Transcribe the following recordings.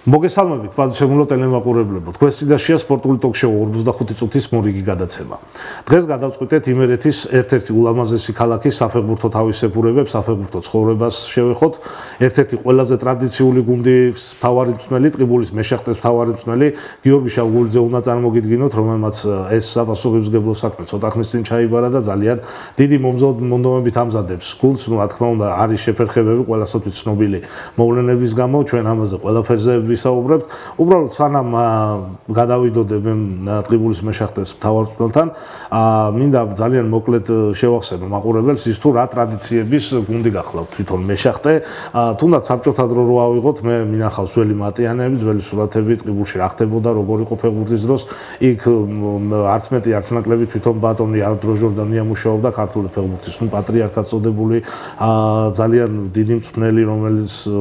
მოგესალმებით, პატივსაცემულო ტელემაყურებლებო. Თქვენს წინაშეა სპორტული ტოქ-შოუ 45 წუთის მორიგი გადაცემა. დღეს გადავწყვიტეთ იმერეთის ერთ-ერთი ულამაზესი ქალაქის საფეხბურთო თავისებურებებს, საფეხბურთო ცხოვრებას შევეხოთ. ერთ-ერთი ყველაზე ტრადიციული გუნდის მთავარი მწვრთნელი, ტყიბულის მეშახტეს მთავარი მწვრთნელი გიორგი შავგულიძე უნდა წარმოგიდგინოთ, რომელმაც ეს საპასუხისმგებლო საქმე ცოტა ხნის წინ ჩაიბარა და ძალიან დიდი მომდომებით ამზადებს გუნდს. რა თქმა უნდა, არის შეფერხებები ყველასათვის ცნობილი მოვლენების გამო, ჩვენ ამაზე ყველაფერზე ვისაუბრებთ. უბრალოდ სანამ გადავიდოდე მე ტყიბულის მეშახტეს მთავარ მწვრთნელთან, მინდა ძალიან მოკლედ შევახსენო მაყურებელს ის თუ რა ტრადიციების გუნდი გახლავთ თვითონ მეშახტე. თუნდაც საბჭოთა დრო რო ავიღოთ, მე მინახავს ძველი მატიანეები, ძველი სურათები ტყიბულში რა ხდებოდა, როგორ იყო ფეხბურთის დროს. იქ არც მეტი არც ნაკლები თვითონ ბატონი ანდრო ჟორდანია მუშაობდა ქართული ფეხბურთის პატრიარქად წოდებული ძალიან დიდი მწვრთნელი,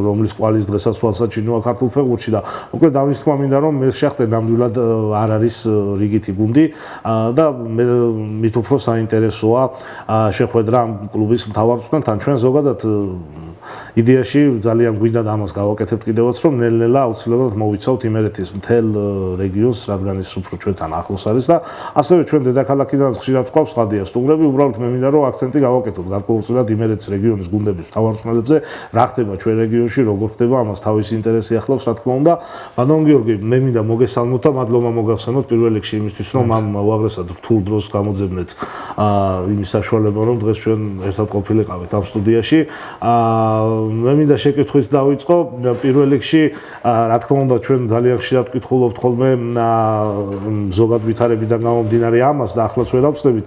რომლის კვალის დღესასწაულსაც ჩინოა ქართულ ფეხბურთში და მოკლედ ამის თქმა მინდა რომ მეშახტე ნამდვილად არ არის რიგითი გუნდი და მით უფრო საინტერესოა შეხვედრა ამ კლუბის მთავარ მწვრთნელთან. ჩვენ ზოგადად იდეაში ძალიან გვინდა და ამას გავაკეთებთ კიდევაც რომ ნელ-ნელა აუცილებლად მოვიცავთ იმერეთის მთელ რეგიონს, რადგან ის უფრო ჩვენთან ახლოს არის და ასევე ჩვენ დედაქალაქიდანაც ხშირად ვყავს სტადია სტუმრები. უბრალოდ მე მინდა რომ აქცენტი გავაკეთოთ გარკვეულწილად იმერეთის რეგიონის გუნდების მთავარ მწვრთნელებზე, რა ხდება ჩვენ რეგიონში, როგორ ხდება, ამას თავისი ინტერესი ახლავს, რა თქმა უნდა. ბატონ გიორგი, მე მინდა მოგესალმოთ და მადლობა მოგახსენოთ პირველ რიგში იმისთვის, რომ ამ უაღრესად რთულ დროს გამოძებნეთ იმის საშუალება, რომ დღეს ჩვენ ერთად ყოფილიყავით ამ სტუდიაში. მე მინდა შეკითხვით დავიწყო. პირველ რიგში, რა თქმა უნდა, ჩვენ ძალიან ხშირად ვკითხულობთ ხოლმე ზოგად ვითარებიდან გამომდინარე ამას და ახლაც ვერავწდებით.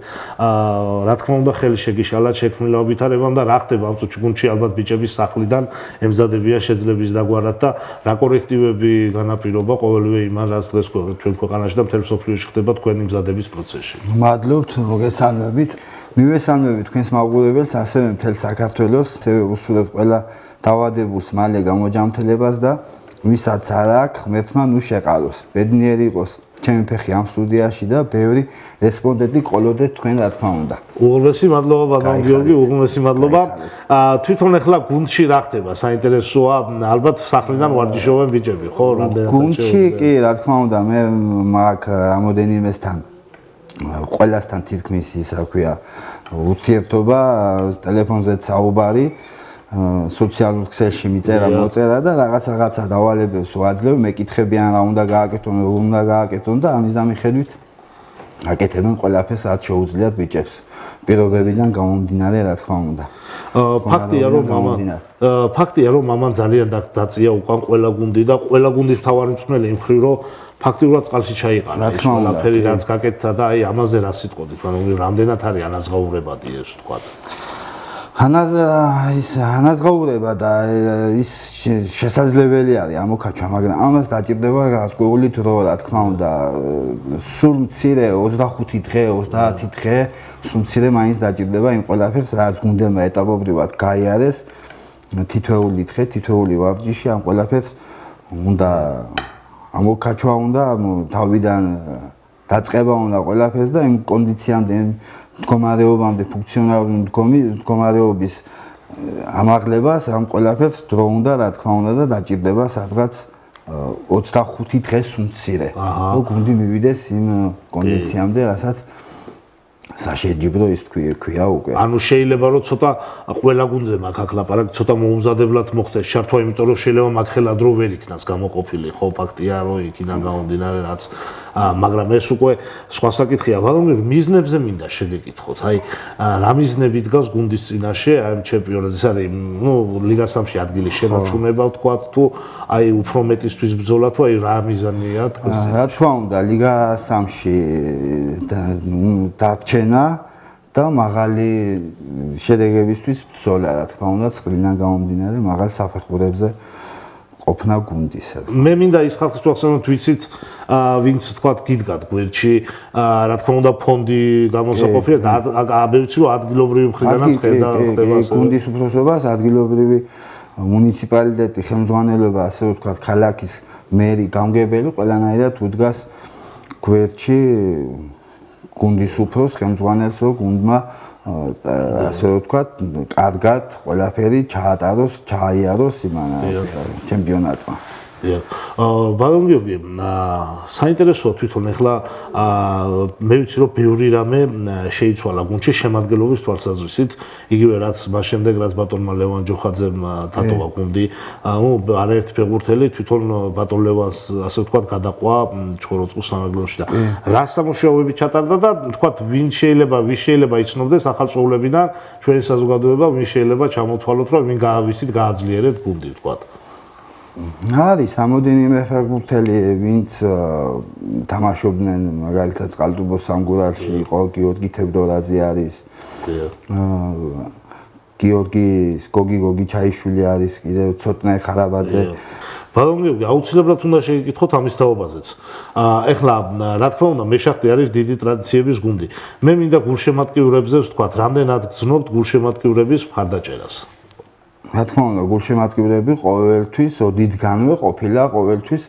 რა თქმა უნდა, ხელი შეგიშალათ შექმნილ ვითარებამ და რა ხდება ამ წუთში გუნდში ალბათ ბიჭების სახლიდან ემზადებიან შეძლების დაგვარად და რა კორექტივები განაპირობა ყოველივე იმან, რაც დღეს ჩვენ ქვეყანაში და მთელ მსოფლიოში ხდება თქვენი მზადების პროცესში. მადლობთ, მოგესალმებით. მივესალმებით თქვენს მაყურებელს, ასევე მთელ საქართველოს, ასევე უსურვებთ ყველა დაავადებულს მალე გამოჯანმრთელებას და ვისაც არ აქვს, ღმერთმა ნუ შეყაროს. ბედნიერი იყოს ჩემი ფეხი ამ სტუდიაში და ბევრი რესპონდენტი ყოლოდეთ თქვენ რა თქმა უნდა. უღრმესი მადლობა ბატონ გიორგი, უღრმესი მადლობა. თვითონ ახლა გუნდში რა ხდება? საინტერესოა, ალბათ სახლიდან ვარჯიშობენ ბიჭები, ხო? გუნდში კი, რა თქმა უნდა, მე მაგ რამოდენიმესთან ყველასთან თითქმის ისა ქვია ურთიერთობა, ტელეფონზეც საუბარი, სოციალურ ქსელში მიწერა მოწერა და რაღაცა დავალებებს ვაძლევ, მეკითხებიან რა უნდა გააკეთონ, როგორ უნდა გააკეთონ და ამის დამიხედვით აკეთებენ ყველაფერს, რაც შეუძლიათ ბიჭებს. პირობებიდან გამომდინარე, რა თქმა უნდა. ფაქტია, რომ მამან ძალიან დაწია უკან ყველა გუნდი და ყველა გუნდის მთავარი მწვრთნელი იმ ხრივ რომ ფაქტიურად წყალში ჩაიყარა ეს ყველაფერი რაც გაკეთდა და აი ამაზე რა სიტყოდით, მაგრამ რამდენად არის ანაზღაურებადი ეს თქვა. ანაზღაურება და ის შესაძლებელი არის ამოქაჩვა, მაგრამ ამას დაჭირდება გარკვეული დრო, რა თქმა უნდა. სულ მცირე 25 დღე, 30 დღე, სულ მცირე მაინც დაჭირდება იმ ყველაფერს, რაც გუნდებმა ეტაპობრივად გაიარეს. თითოეული დღე, თითოეული ვარჯიში ამ ყველაფერს უნდა ამოქაჩვა უნდა, თავიდან დაწყება უნდა ყველაფერს და იმ კონდიციამდე, მდგომარეობამდე, ფუნქციონალური მდგომარეობის ამაღლებას ამ ყველაფერს დრო უნდა, რა თქმა უნდა და დაჭირდება სადღაც 25 დღეს უმცირე. გუნდი მივიდეს იმ კონდიციამდე, რასაც საშეჯიბრო ის ქვია უკვე. ანუ შეიძლება რომ ცოტა ყველა გუნდზე მაგ აქ ლაპარაკი ცოტა მოუმზადებლად მოხდეს შართვა, იმიტომ რომ შეიძლება მაგ ხელა დრო ვერ იქნას გამოყოფილი, ხო, ფაქტია რომ იქიდან გამომდინარე რაც მაგრამ ეს უკვე სხვა საკითხია. ბატონო, მიზნებზე მინდა შეგეკითხოთ. აი, რა მიზნები დგას გუნდის წინაშე ამ ჩემპიონატზე? ეს არის, ლიგა 3-ში ადგილის შენარჩუნება, ვთქვათ, თუ აი უფრო მეტისთვის ბრძოლა, თუ აი რა მიზანია დგას? რა თქმა უნდა, ლიგა 3-ში დარჩენა და მაღალი შედეგებისთვის ბრძოლა, რა თქმა უნდა, წყლიდან გამომდინარე, მაღალ საფეხურებზე ყოფნა გუნდისა. მე მინდა ის ხალხს ვახსენოთ, ვიცით, ვინც თქვათ გიდგათ გვერდში, რა თქმა უნდა, ფონდი გამოსაყოფია და აბევიცი რომ ადგილობრივი მხრიდანაც ხდება გუნდის უფროსობას, ადგილობრივი მუნიციპალიტეტი, ხელმძღვანელობა, ასე ვთქვათ, ქალაქის მერი, გამგებელი, ყველანაირად უდგას გვერდში გუნდის უფროს ხელმძღვანელს, რომ გუნდმა ასე ვთქვათ, კარგად ყველაფერი ჩაატაროს, ჩაიაროს იმან ჩემპიონატმა. ბატონ გიორგი, საინტერესოა თვითონ ახლა მე ვიცი რომ ბევრი რამე შეიცვალა გუნდში შემადგენლობის თვალსაზრისით, იგივე რაც მას შემდეგ რაც ბატონმა ლევან ჯოხაძემ დატოვა გუნდი, არაერთი ფეხბურთელი თვითონ ბატონ ლევანს ასე ვთქვათ გადაყვა ჩხოროწყუს სამეგრელოში და რა სამუშაოები ჩატარდა და ვთქვათ ვის შეიძლება იცნობდეს ახალ წვეულებიდან ჩვენი საზოგადოება, ვის შეიძლება ჩამოთვალოთ რომ ვინ გაავისით გააძლიერეთ გუნდი ვთქვათ. არის ამოდენიმე ფეხბურთელი, ვინც თამაშობდნენ მაგალითად წყალტუბოს სამგურალში იყო გიორგი თევდორაძე არის. გოგი ჩაიშვილი არის, კიდევ ცოტნე ხარაბაძე. ბატონ გიორგი, აუცილებლად უნდა შეგეკითხოთ ამის თაობაზეც. ეხლა რა თქმა უნდა, მეშახტი არის დიდი ტრადიციების გუნდი. მე მინდა გულშემატკივრებზე ვთქვათ, რამდენად გძნობთ გულშემატკივრების მხარდაჭერას. რა თქმა უნდა, გულშემატკივრები ყოველთვის ოდითგანვე ყოფილა ყოველთვის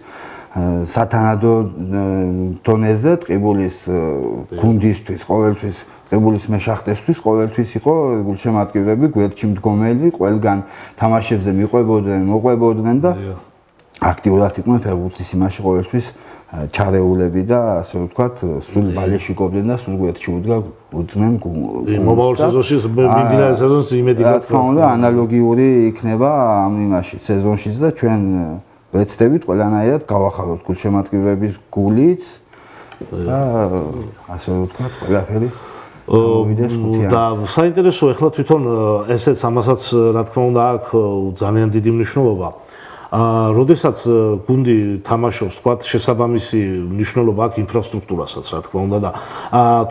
სათანადო დონეზე ტყიბულის გუნდისთვის, ყოველთვის ტყიბულის მეშახტესთვის ყოველთვის იყო გულშემატკივრები, გვერდში მდგომელი, ყველგან თამაშებზე მოყვებოდნენ და აქტიურად იყვნენ ფეხბურთის იმაში ყოველთვის ჩარეულები და ასე ვთქვათ, სულ ბალეში ყოფდნენ და სულ გვერდში უდგნენ მომავალ სეზონში, მიმდინარე სეზონს იმედი გაქვთ. რა თქმა უნდა, ანალოგიური იქნება ამ იმაში სეზონშიც და ჩვენ ვეცდებით ყველანაირად გავახაროთ გულშემატკივრების გულიც და ასე ვთქვათ, ყველაფერი და საინტერესოა ახლა თვითონ ესეც ამასაც რა თქმა უნდა აქვს ძალიან დიდი მნიშვნელობა. როდესაც გუნდი თამაშობს, თქვათ, შესაბამისი მნიშვნელობა აქვს ინფრასტრუქტურასაც, რა თქმა უნდა და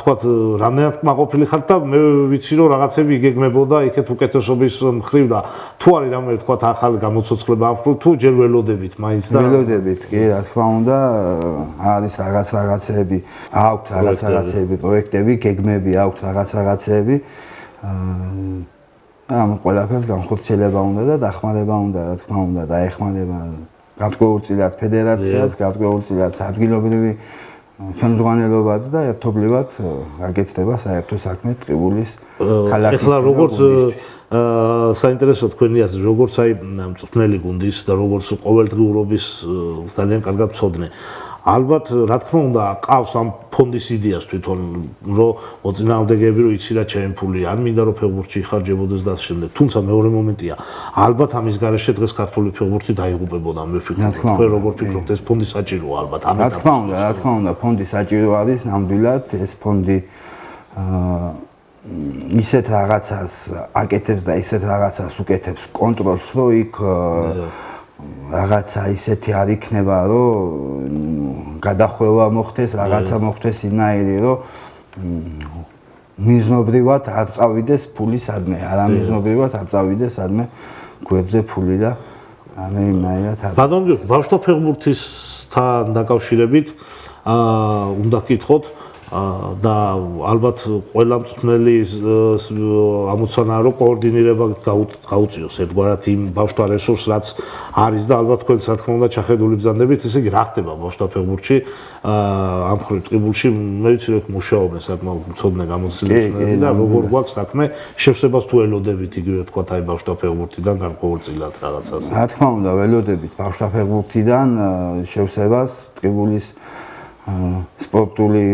თქვათ, რამდენად კმაყოფილი ხართ და მე ვიცი რომ რაღაცები იგეგმებოდა იქეთ უკეთესობის მხრივ და თუ არის რამე თქვათ ახალი გამოცოცხლება აქვს, თუ ჯერ ველოდებით მაინც და ველოდებით, კი, რა თქმა უნდა, არის რაღაცეები, აქვს რაღაცეები, პროექტები, გეგმები აქვს რაღაცეები. ამ ყველაფერს განხორციელება უნდა და დახმარება უნდა, რა თქმა უნდა, დაეხმარება გარკვეულწილად ფედერაციას, გარკვეულწილად ადგილობრივი ხელმძღვანელობაც და ერთობლივად გაკეთდება საერთო საქმე ტყიბულის ქალაქის. ეხლა როგორც საინტერესო თქვენი აზრი, როგორც აი მწვრთნელი გუნდის და როგორც ყოველდღიურობის ძალიან კარგად ვცოდნე. ალბათ, რა თქმა უნდა, ყავს ამ ფონდის იდეას თვითონ, რომ მოწინააღმდეგეები რომ იცი რა ჩემი ფული, ან მინდა რომ ფეხბურთში იხარჯებოდეს და შემდეგ. თუმცა მეორე მომენტია, ალბათ ამის გარეშე დღეს ქართული ფეხბურთი დაიღუპებოდა, მე ვფიქრობ. თქვენ როგორ ფიქრობთ, ეს ფონდი საჭიროა ალბათ ამ რა თქმა უნდა, ფონდი საჭირო არის, ნამდვილად ეს ფონდი ისეთ რაღაცას აკეთებს და ისეთ რაღაცას უკეთებს კონტროლს, რომ იქ რაღაცა ისეთი არ იქნება, რომ გადახვევა მოხდეს, რაღაცა მოხდეს იმნაირი, რომ მიზნობრივად არ წავიდეს ფული სადმე, არამიზნობრივად არ წავიდეს სადმე გვერდზე ფული და ამე იმნაირად. ბატონ გიორგი, ბავშვთა ფეხბურთისთან დაკავშირებით უნდა გკითხოთ და ალბათ ყველა მწვრთნელი ამოცანაა რომ კოორდინირება გაუწიოს ერთგვარად იმ ბავშვთა რესურსს რაც არის და ალბათ თქვენც რა თქმა უნდა ჩახედული ბრძანდებით, ესე იგი რა ხდება ბავშვთა ფეხბურთში ამ მხრივ ტყიბულში მე ვიცი რომ მუშაობენ საკმაოდ მწოდნე გამოცდილებულები და როგორ გვაქვს საქმე შევსებას თუ ველოდებით იგივე თქვათ აი ბავშვთა ფეხბურთიდან გარკვეულწილად რაღაცას. რა თქმა უნდა ველოდებით ბავშვთა ფეხბურთიდან შევსებას ტყიბულის სპორტული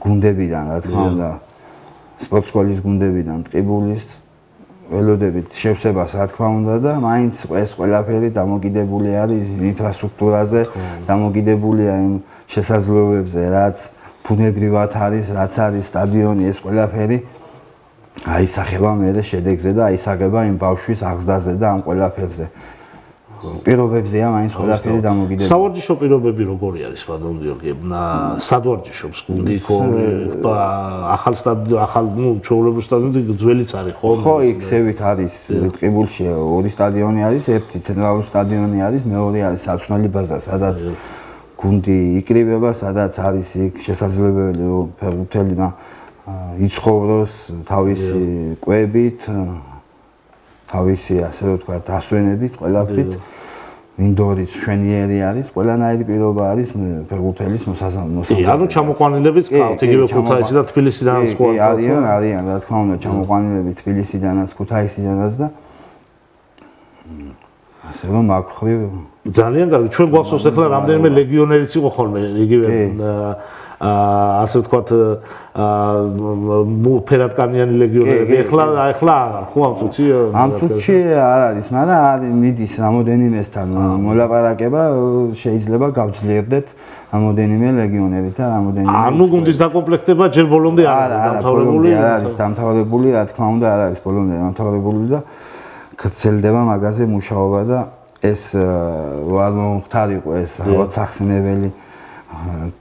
გუნდებიდან, რა თქმა უნდა, სპორტსკოლის გუნდებიდან, ტყიბულის ველოდებით შევსებას, რა თქმა უნდა და მაინც ეს ყველაფერი დამოკიდებული არის ინფრასტრუქტურაზე, დამოკიდებულია იმ შესაძლებლობებზე, რაც ბუნებრივად არის, რაც არის სტადიონი, ეს ყველაფერი აისახება მერე შედეგზე და აისახება იმ ბავშვის აღზრდაზე და ამ ყველაფერზე. პირობებზეა მაინც ყველაფერი დამოკიდებული. სავარჯიშო პირობები როგორი არის ბატონ გიორგი? სად ვარჯიშობს გუნდი ხო? ახალ ჩვეულებრივ სტადიონი ძველიც არის ხო? ხო, იქ ზევით არის ტყიბულში ორი სტადიონი არის, ერთი ცენტრალური სტადიონი არის, მეორე არის საცვნელი ბაზა, სადაც გუნდი იკრიბება, სადაც არის იქ შესაძლებელი რომ ფეხბურთელმა იცხოვროს თავისი კვებით, თავისი ასე ვთქვათ დასვენებით ყველაფრით. მინდორიც შვენიერი არის, ყველანაირი პირობა არის ფეხბურთელის მოსაზრებით. ანუ ჩამოყვანილებიც ყავთ იგივე ქუთაისში და თბილისიდანაც ხო? არიან, რა თქმა უნდა, ჩამოყვანილები თბილისიდანაც, ქუთაისიდანაც და ასე რომ მაგხრივ ძალიან კარგი. ჩვენ გვახსოვს ახლა რამდენიმე ლეგიონერიც იყო ხოლმე, იგივე ასე ვთქვათ ფერადკანიანი ლეგიონერი. ახლა აღარ ხო ამ წუთში? ამ წუთში არ არის, მაგრამ არის მიდის რამოდენიმესთან მოლაპარაკება, შეიძლება გავძლიერდეთ რამოდენიმე ლეგიონერი და რამოდენიმე. ანუ გუნდის დაკომპლექტება ჯერ ბოლომდე არ არის დამთავრებული. არ არის დამთავრებული, რა თქმა უნდა, არ არის ბოლომდე დამთავრებული და გრძელდება მაგაზე მუშაობა და ეს არ მომხდარიყო ეს რაღაც სახსენებელი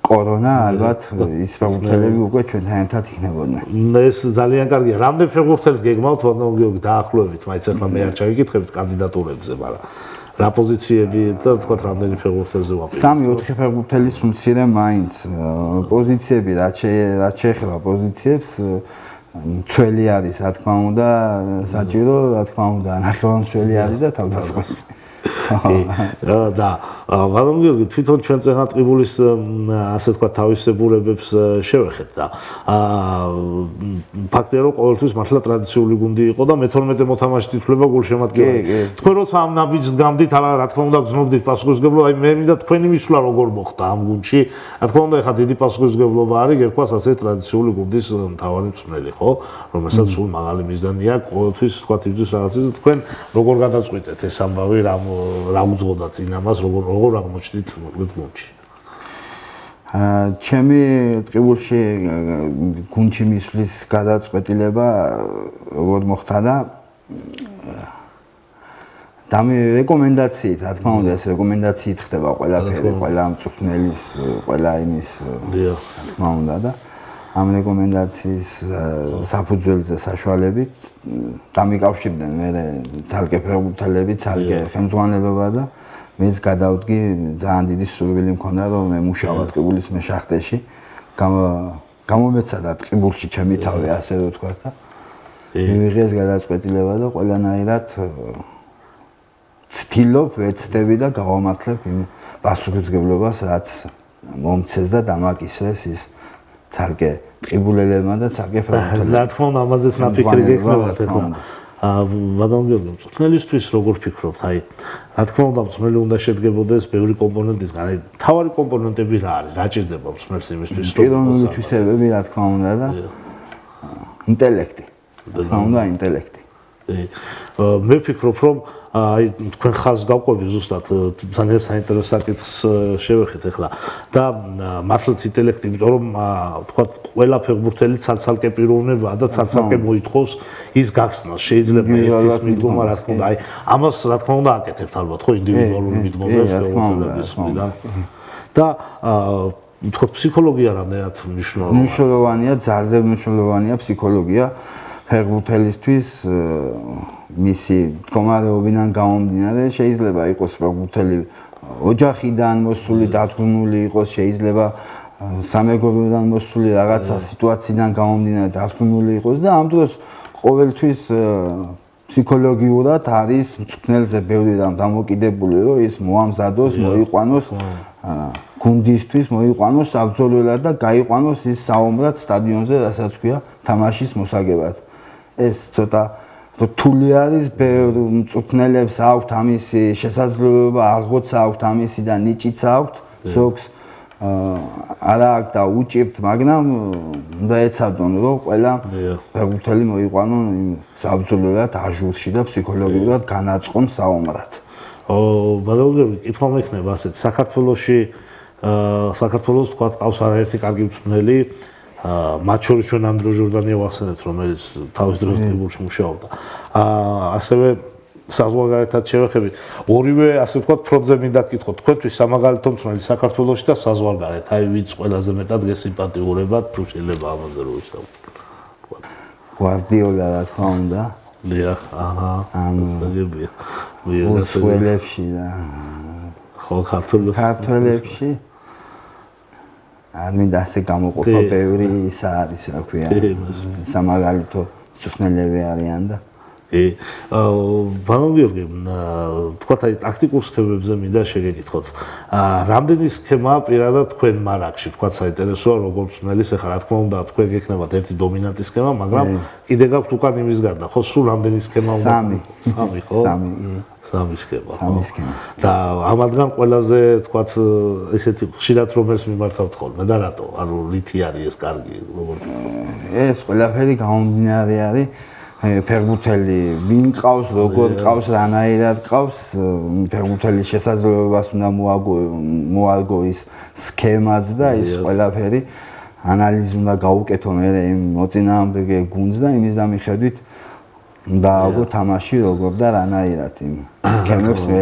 კორონა ალბათ ის ფეხბურთელები უკვე ჩვენთან ერთად იქნებოდნენ. ეს ძალიან კარგია. რამდენ ფეხბურთელს გეგმავთ ბატონო გიორგი დაახლოებით, მაინც ახლა მე არ ჩაიგითხებით კანდიდატურებზე, მაგრამ რა პოზიციები და თქვათ რამდენი ფეხბურთელზე ვაპირებთ? 3-4 ფეხბურთელის უმცირე მაინც პოზიციები რაც შეეხება პოზიციებს მცველი არის, რა თქმა უნდა, საჭირო, რა თქმა უნდა, ნახევარმცველი არის და თავდასხმელი. და ბატონო გიორგი თვითონ ჩვენ წეღან ტყიბულის ასე ვთქვათ თავისებურებებს შევეხეთ და ფაქტია რომ ყოველთვის მართლა ტრადიციული გუნდი იყო და მე-12 მოთამაშით ითვლება გულშემატკივარი. თქვენ როცა ამ ნაბიჯს გამდით, რა თქმა უნდა გზნობდით პასუხისმგებლობა, აი მე მინდა თქვენი მისვლა როგორ მოხდა ამ გუნდში. რა თქმა უნდა ეხა დიდი პასუხისმგებლობა არის გერქვას ასე ტრადიციული გუნდის მთავარი მწვრთნელი, ხო? რომელსაც სულ მაღალი მიზანი აქვს ყოველთვის ვთქვათ იბრძვის რაღაცაზე. თქვენ როგორ გადაწყვიტეთ ეს ამბავი რა უძღოდა წინ ამას, როგორ აღმოჩნდით მოკლედ გუნდში? ჩემი ტყიბულში გუნდში მისვლის გადაწყვეტილება როგორ მოხდა და მე რეკომენდაციით, რა თქმა უნდა, ეს რეკომენდაციით ხდება ყველაფერი, ყველა მწვრთნელის, ყველა იმის, რა თქმა უნდა და ამ რეკომენდაციის საფუძველზე საშუალებით დამიკავშირდნენ მე ძალკე ფეხბურთელები, ძალკე ხელმძღვანელობა და მეც გადავდგი ძალიან დიდი სურვილი მქონდა რომ მე მუშაობ ტყიბულის მეშახტეში გამომეცადა ტყიბულში ჩემი თავი ასე ვთქვა და მივიღე ეს გადაწყვეტილება და ყველანაირად ცდილობ ვეცდები და გავამართლებ იმ პასუხისმგებლობას რაც მომცეს და დამაკისრეს ის ძალკე ტყიბულელებმა და ძალკე ფეხბურთელებმა. რა თქმა უნდა, ამაზეც ნაფიქრი გექნებათ ახლა. ბატონო გიორგი, მწვრთნელისთვის როგორ ფიქრობთ? აი, რა თქმა უნდა, მწვრთნელი უნდა შედგებოდეს ბევრი კომპონენტისგან. აი, მთავარი კომპონენტები რა არის? რა ჭირდება მწვრთნელს იმისთვის, რომ პირველი თვისებები, რა თქმა უნდა და ინტელექტი. რა თქმა უნდა, ინტელექტი. მე ვფიქრობ, რომ აი თქვენ ხაზს გავყვები ზუსტად ძალიან საინტერესო საკითხს შევეხეთ ახლა და მართლაც ინტელექტი, იმიტომ რომ თქვათ ყველა ფეხბურთელი ცალ-ცალკე პიროვნებაა და ცალ-ცალკე მოითხოვს ის გახსნას. შეიძლება ერთის მიდგომა, რა თქმა უნდა, აი ამას რა თქმა უნდა აკეთებთ ალბათ, ხო, ინდივიდუალური მიდგომებს ფეხბურთელების მხრიდან. და თქვათ ფსიქოლოგია რამდენად მნიშვნელოვანია? მნიშვნელოვანია, ძალიან მნიშვნელოვანია ფსიქოლოგია. ფეხბურთელისთვის მისი მდგომარეობიდან გამომდინარე შეიძლება იყოს ფეხბურთელი ოჯახიდან მოსული, დათვლილი იყოს, შეიძლება სამეგობროდან მოსული რაღაცა სიტუაციიდან გამომდინარე დათვლილი იყოს და ამ დროს ყოველთვის ფსიქოლოგიურად არის მწვრთნელზე ბევრი რამ დამოკიდებული, რომ ის მოამზადოს, მოიყვანოს გუნდისთვის, მოიყვანოს საბრძოლველად და გაიყვანოს ის საომრად სტადიონზე, რასაც ქვია თამაშის მოსაგებად. ეს ცოტა რთული არის, ბევრ მწვრთნელებს აქვთ ამისი შესაძლებლობა, აღოც აქვთ ამისი და ნიჭიც აქვთ, ზოგს არა აქვს და უჭირთ, მაგრამ უნდა ეცადონ, რომ ყველა ფეხბურთელი მოიყვანონ იმ საბრძოლველად აჟურში და ფსიქოლოგიურად განაწყონ საომრად. ბატონო გიორგი, კითხვა მექნება ასეთ, საქართველოს თქვა ყავს არაერთი კარგი მწვრთნელი, მათ შორის ჩვენ ანდრო ჟორდანია ვახსენებთ, რომელიც თავის დროს ტყიბულში მუშაობდა. ასევე საზღვარგარეთად შევეხებით, ორივე ასე ვთქვათ ფრონტზე მინდა გკითხოთ, თქვენთვის სამაგალითო მწვრთნელი საქართველოში და საზღვარგარეთ, აი ვინც ყველაზე მეტად გესიმპათიურებათ, თუ შეიძლება ამაზე რო ვისაუბროთ. გვარდიოლა რა თქმა უნდა. დიახ, აჰა. ასაგებია. უცხოელებში და ხო ქართველებში არ მინდა ასე გამოყოფა ბევრი ის არის, რა ქვია, სამაგალითო მწვრთნელები არიან და ბატონო გიორგი, თქვათ აი ტაქტიკურ სქემებზე მინდა შეგეკითხოთ. რამდენი სქემა პირადად თქვენ მარაკში, თქვათ საინტერესოა როგორ მწვრთნელის, ახლა რა თქმა უნდა, თქვენ გექნებათ ერთი დომინანტი სქემა, მაგრამ კიდე გაქვთ უკან იმის გარდა, ხო, სულ რამდენი სქემა უნდა? სამი, ხო? სამისქება. სამისქება. და ამადგან ყველაზე თქვათ ესეთი ხშირად რომელს მიმართავთ ხოლმე და რატო? ანუ რითი არის ეს კარგი როგორ? ეს ყველაფერი გამომდინარე არის ფეხბურთელი ვინ ყავს, როგორ ყავს, რანაირად ყავს, ფეხბურთელის შესაძლებლობას უნდა მოალგო ის სქემაც და ის ყველაფერი ანალიზი უნდა გაუკეთო მე იმ მოწინააღმდეგე გუნდს და იმის დამიხედვით უნდა აგო თამაში როგორ და რანაირად იმ სქემებს მე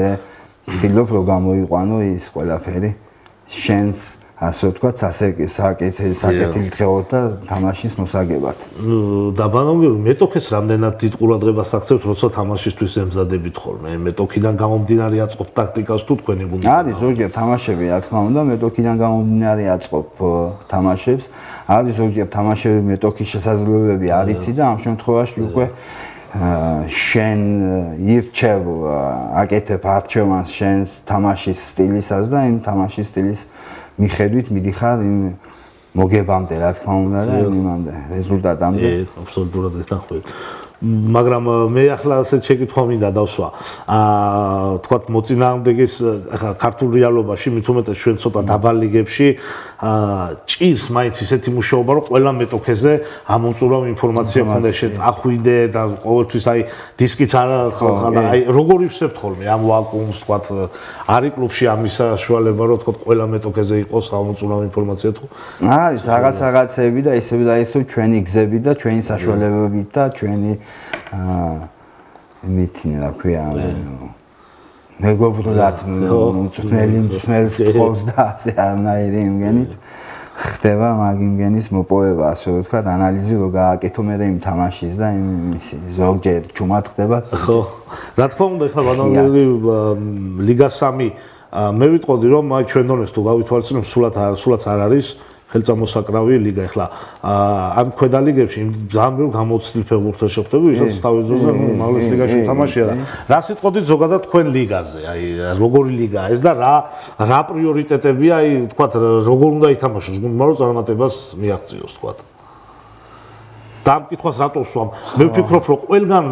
ვცდილობ რომ გამოიყვანო ის ყველაფერი შენს ასე ვთქვათ საკეთილ დღეოდ და თამაშის მოსაგებად. და ბანონგერი მეტოქეს რამდენად დიდ ყურადღებას აქცევთ როცა თამაშისთვის ემზადებით ხოლმე? მეტოქიდან გამომდინარე აწყობ ტაქტიკას თუ თქვენი გუნდი? არის ზოგიერთ თამაშები რა თქმა უნდა მეტოქიდან გამომდინარე აწყობ თამაშებს. არის ზოგიერთ თამაშები მეტოქის შესაძლებლობები არ იცი და ამ შემთხვევაში უკვე შენ ირჩევ აკეთებ არჩევანს შენს თამაშის სტილისას და იმ თამაშის სტილის მიხედვით მიდიხარ იმ მოგებამდე რა თქმა უნდა და იმამდე რეზულტატამდე. აბსოლუტურად გეთანხმებით. მაგრამ მე ახლა ასეთ შეკითხვა მინდა დავსვა. თქვათ მოწინააღმდეგეს ახლა ქართულ რეალობაში მით უმეტეს ჩვენ ცოტა დაბალ ლიგებში ჭირს მაინც ისეთი მუშაობა რომ ყველა მეტოქეზე ამომწურავ ინფორმაცია ქონდეს შენ წახვიდე და ყოველთვის აი დისკიც არ ხალხა აი როგორ ივსებთ ხოლმე ამ ვაკუუმს თქვათ არის კლუბში ამის საშუალება რომ თქვათ ყველა მეტოქეზე იყოს ამომწურავ ინფორმაცია თუ არის რაღაცები და ისევ და ისევ ჩვენი გზები და ჩვენი საშუალებებით და ჩვენი მითინე რა ქვია მეგობრულად მწვნელს თხოვს და ასე არნაირი იმგენით ხდება მაგ იმგენის მოპოვება ასე ვთქვათ ანალიზი რო გააკეთო მე იმ თამაშის და იმის ზოგჯერ ჩუმად ხდება ხო რა თქმა უნდა ახლა ბანანური ლიგა 3 მე ვიტყოდი რომ აი ჩვენ დონეს თუ გავითვალისწინებ სულაც არ არის ხელწამოსაკრავი ლიგა ახლა ამ ქვედა ლიგებში ძალიან ბევრი გამოცდილ ფეხბურთელს შეხვდები ვისაც თავის ძროზე უმაღლეს ლიგაში თამაშია და რა სიტყვით ზოგადად თქვენ ლიგაზე აი როგორი ლიგაა ეს და რა პრიორიტეტებია აი თქვათ როგორ უნდა ითამაშოს გუნდმა რომ წარმატებას მიაღწიოს თქვათ და ამ კითხვას რატო ვსვამ მე ვფიქრობ რომ ყველგან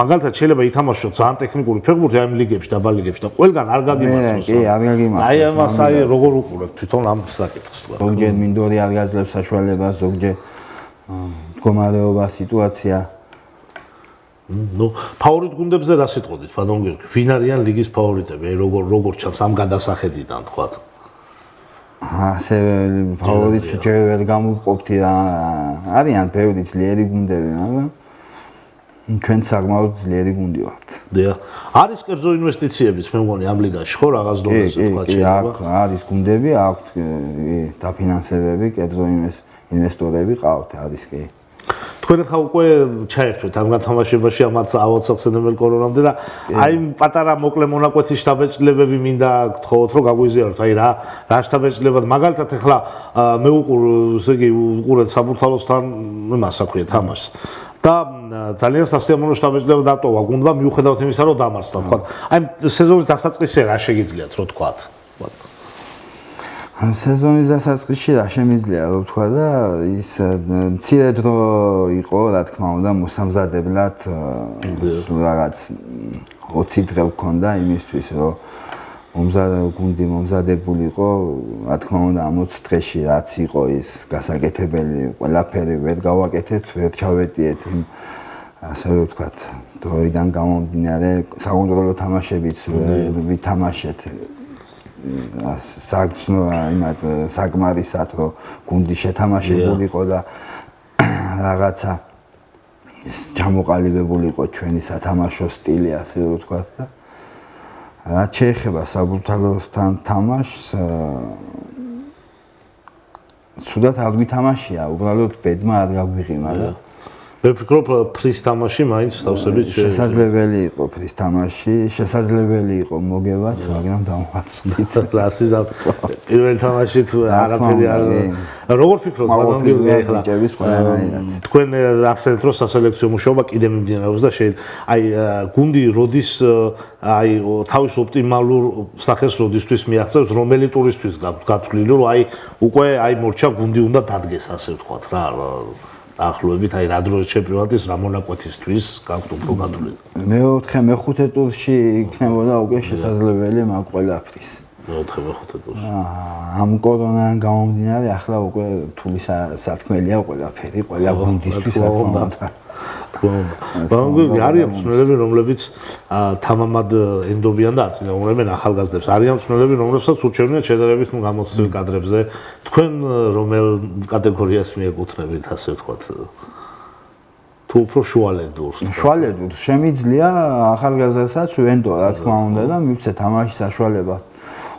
მაგალითად შეიძლება ითამაშოს ძალიან ტექნიკური ფეხბურთი ამ ლიგებში დაბალ ლიგებში და ყველგან არ გაგიმართოს კი არ გაგიმართოს აი ამას აი როგორ უყურებ თვითონ ამ საკითხს თქვა ზოგჯერ მინდორი არ გაძლევს საშუალებას ზოგჯერ მდგომარეობა სიტუაცია ნუ ფავორიტ გუნდებზე რა სიტყვით ბანონგერი ვინ არიან ლიგის ფავორიტები აი როგორ ჩანს ამ გადასახედიდან თქვა ასე ფავორიტს ჯერ ვერ გამოვყოფთი რა არიან ბევრი ძლიერი გუნდები მაგრამ ჩვენ საკმაოდ ძლიერი გუნდი ვართ. დიახ. არის კერძო ინვესტიციებიც მე მგონი ამ ლიგაში ხო რაღაც დონეზე თქვა შეიძლება. კი, არის გუნდები, აქვთ დაფინანსებები, კერძო ინვესტორები ყავთ, არის კი. თქვენ ხა უკვე ჩაერთვეთ ამ გათამაშებაში ამაც ავოცახსენებელ კორონამდე და აი პატარა მოკლე მონაკვეთის შტაბეჭდილებები მინდა გთხოვოთ რომ გაგვიზიაროთ აი რა შტაბეჭდილებად მაგალითად ახლა მე ესე იგი უყურეთ საბურთალოსთან იმას აქვია თამაშს და ძალიან სასიამოვნო შტაბეჭდილება დატოვა გუნდმა მიუხედავად იმისა რომ დამარცხდა თქვა აი სეზონის დასაწყისში რა შეგიძლიათ რომ თქვათ სეზონის დასაწყისში რა შემიძლია რომ თქვა და ის მცირე დრო იყო რა თქმა უნდა მოსამზადებლად რაღაც 20 დღე გქონდა იმისთვის რომ გუნდი მომზადებული იყო რა თქმა უნდა 60 დღეში რაც იყო ის გასაკეთებელი ყველაფერი ვერ გავაკეთეთ ვერ ჩავეტიეთ ასე ვთქვათ დროიდან გამომდინარე საკონტროლო თამაშებიც ვითამაშეთ საკმარისად რომ გუნდი შეთამაშებული იყო და რაღაცა ჩამოყალიბებული იყო ჩვენი სათამაშო სტილი ასე ვთქვათ და რაც შეეხება საბურთალოსთან თამაშს ცუდად არ ვითამაშია უბრალოდ ბედმა არ გაგვიღიმა და მე ვფიქრობ ფრის თამაში მაინც თავსებით შესაძლებელი იყო ფრის თამაში, შესაძლებელი იყო მოგებაც, მაგრამ დამოუკიდეთ. კლასიზა პირველ თამაში თუ არაფერი არ როგორ ფიქრობთ ბანონგერი ახლა თქვენ ახსენეთ რომ სასელექციო მუშაობა კიდე მიმდინარეობს და აი გუნდი როდის აი თავის ოპტიმალურ სახეს როდისთვის მიაღწევს რომელი ტურისთვის გათვლილი რომ აი უკვე აი მორჩა გუნდი უნდა დადგეს ასე ვთქვათ რა დაახლოებით აი რა დროს ჩემპიონატ ის რა მონაკვეთისთვის გაქვთ უფრო გათვლილი. მეოთხე მეხუთე ტურში იქნებოდა უკვე შესაძლებელი მაგ ყველაფრის. მეოთხე მეხუთე ტურში. ამ კორონან გამომდინარე ახლა უკვე რთული სათქმელია ყველაფერი, ყველა გუნდისთვის რა თქმა უნდა. მაგრამ არიან მსმენელები, რომლებიც თამამად ენდობიან და აწინაურებენ ახალგაზრდებს. არიან მსმენელები, რომლებსაც ურჩევნიათ შედარებით გამოცდილ კადრებზე. თქვენ რომელ კატეგორიას მიეკუთვნებით, ასე ვთქვათ? თუ უფრო შუალედურს. შუალედურს შემიძლია ახალგაზრდასაც ვენდო, რა თქმა უნდა და მივცე თამაშის საშუალება.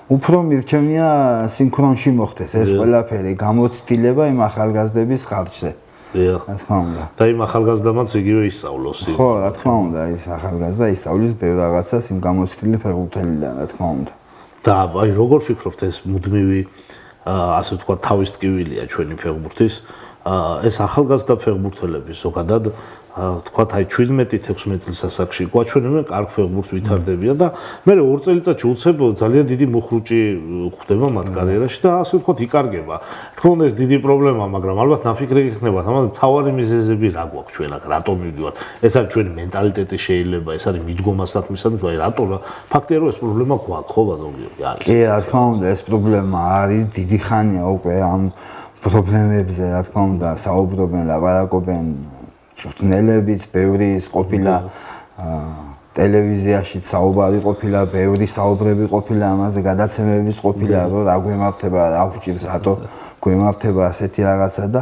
უფრო მირჩევნია სინქრონში მოხდეს ეს ყველაფერი, გამოცდილება იმ ახალგაზრდების ხარჯზე. რა თქმა უნდა. და იმ ახალგაზრდამაც იგივე ისწავლოს. ხო, რა თქმა უნდა, ის ახალგაზრდა ისწავლის ბევრ რაღაცას იმ გამოცდილი ფეხბურთელიდან, რა თქმა უნდა. და აი როგორ ფიქრობთ ეს მუდმივი ასე ვთქვათ თავის ტკივილია ჩვენი ფეხბურთის ეს ახალგაზრდა ფეხბურთელები ზოგადად ვთქვათ აი 17-16 წლის ასაკში გვაჩვენებენ კარგ ფეხბურთს ვითარდებიან და მე 2 წელიწადში უცებ ძალიან დიდი მუხრუჭი ხდება მათ კარიერაში და ასე ვთქვათ იკარგება. თქო უნდა ეს დიდი პრობლემაა, მაგრამ ალბათ ნაფიქრი იქნება, თამარ თავარი მიზეზები რა გვაქვს ჩვენ აქ, რატომ მივდივართ? ეს არის ჩვენი მენტალიტეტი შეიძლება, ეს არის მიდგომა საქმისადმი, აი რატო ფაქტია რომ ეს პრობლემა გვაქვს, ხო ბატონო? კი, რა თქმა უნდა, ეს პრობლემა არის დიდი ხანია უკვე ამ პრობლემებზე, რა თქმა უნდა, საუბრობენ, ლაპარაკობენ წვრთნელებიც, ბევრი ის ყოფილა ტელევიზიაში საუბარი ყოფილა, ბევრი საუბრები ყოფილა ამაზე, გადაცემებიც ყოფილა, რომ რა გვემართება, რა გვჭირს, რატო გვემართება ასეთი რაღაცა და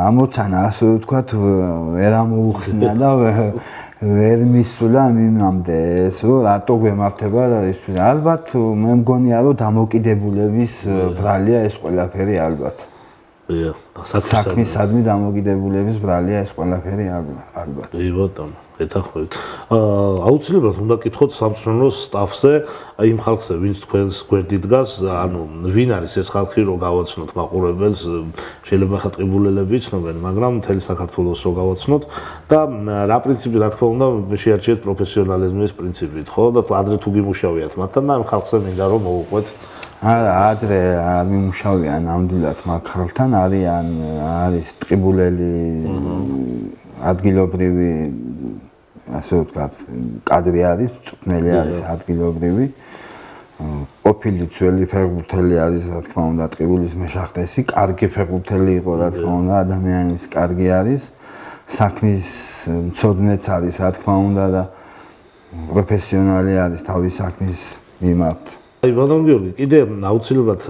ამოცანა ასე ვთქვათ, ვერ ამოუხსნა და ვერ მისულა მიმამდე ეს რომ რატო გვემართება და ის ალბათ მე მგონია რომ დამოკიდებულების ბრალია ეს ყველაფერი ალბათ. საქმისადმი დამოკიდებულების ბრალია ეს ყველაფერი ალბათ. კი ბატონო, ეთანხმებით. აუცილებლად უნდა გკითხოთ სამწვრთნელო სტაფზე, იმ ხალხზე, ვინც თქვენს გვერდით დგას, ანუ ვინ არის ეს ხალხი, რომ გავაცნოთ მაყურებელს, შეიძლება ხატყიბულელები იცნობენ, მაგრამ მთელი საქართველოს რო გავაცნოთ და რა პრინციპი, რა თქმა უნდა, შეარჩიეთ პროფესიონალიზმის პრინციპით, ხო? და ადრე თუ გიმუშავიათ მათთან და ამ ხალხზე მინდა რომ მოუყვეთ არა, ადრე არ მიმუშავიან ნამდვილად მაგ ხალხთან, არის ტყიბულელი ადგილობრივი ასე ვთქვათ, კადრი არის, წვრთნელი არის ადგილობრივი. ყოფილი ძველი ფეხბურთელი არის, რა თქმა უნდა, ტყიბულის მეშახტესი, კარგი ფეხბურთელი იყო, რა თქმა უნდა, ადამიანის კარგი არის, საქმის მცოდნეც არის, რა თქმა უნდა და პროფესიონალი არის თავის საქმის მიმართ. აი ბატონ გიორგი, კიდე აუცილებლად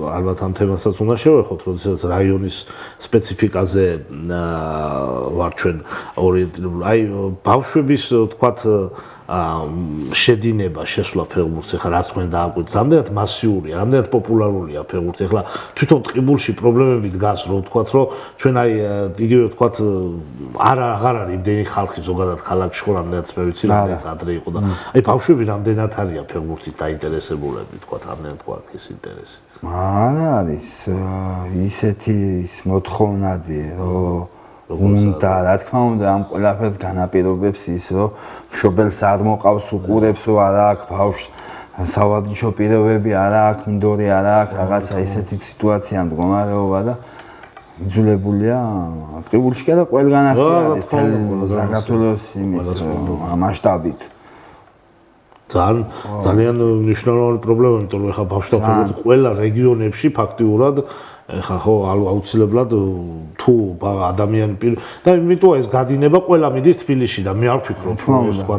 ალბათ ამ თემასაც უნდა შევეხოთ, როდესაც რაიონის სპეციფიკაზე ვარ ჩვენ ორიენტირებული. აი ბავშვების ვთქვათ შედინება შესვლა ფეხბურთს, ახლა რაც თქვენ დააკვირდით, რამდენად მასიურია, რამდენად პოპულარულია ფეხბურთი. ახლა თვითონ ტყიბულში პრობლემები დგას, რომ ვთქვათ, რომ ჩვენ აი იგივე ვთქვათ აღარ არის იმდენი ხალხი ზოგადად ქალაქში, ხო რამდენად მე ვიცი, რამდენად ადრე იყო და აი ბავშვები რამდენად არიან ფეხბურთით დაინტერესებულები, ვთქვათ, რამდენად გვაქვს ეს ინტერესი. არა არის ისეთი მოთხოვნადი, რომ უნდა, რა თქმა უნდა, ამ ყველაფერს განაპირობებს ის, რომ მშობელს არ მოყავს უყურებს, რომ არა აქვს ბავშვს სავარჯიშო პირობები, არა აქვს მინდორი, არა აქვს რაღაცა ისეთი სიტუაცია მდგომარეობა და იძულებულია ტყიბულში და ყველგანაში არის საქართველოს მასშტაბით. ძალიან მნიშვნელოვანი პრობლემა, იმიტომ რომ ეხლა ბავშვთა ფეხბურთი ყველა რეგიონებში ფაქტიურად ეხლა ხო აუცილებლად თუ ადამიანი და იმიტომ ეს გადინება ყველა მიდის თბილისში და მე არ ვფიქრობ რომ ეს თქვა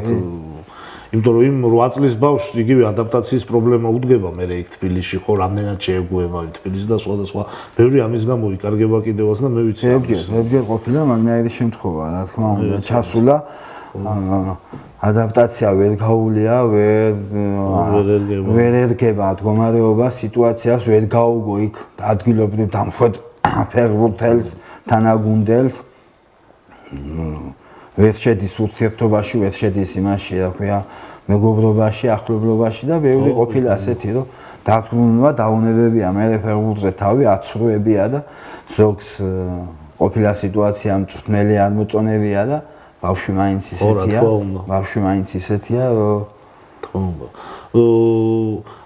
იმიტომ რომ იმ 8 წლის ბავშვს იგივე ადაპტაციის პრობლემა უდგება მე იქ თბილისში ხო რამდენად შეეგუება თბილისი და სხვადასხვა ბევრი ამის გამო იკარგება კიდევაც და მე ვიცი ზოგჯერ ყოფილა მაგნაირი შემთხვევა რა თქმა უნდა ჩასულა ადაპტაცია ვერ გაუვლია, ვერ ერგება მდგომარეობა, სიტუაციას ვერ გაუგო იქ ადგილობრივ დამხვედ ფეხბურთელს, თანაგუნდელს. ვერ შედის ურთიერთობაში, ვერ შედის იმაში, რა ქვია, მეგობრობაში, ახლობლობაში და ბევრი ყოფილა ასეთი, რომ დაბრუნება დაუნებებია, მე ფეხბურთზე თავი აცრუებია და ზოგს ყოფილა სიტუაცია მწვრთნელი არ მოწონებია და ბავშვი მაინც ისეთია, რომ თქმა უნდა.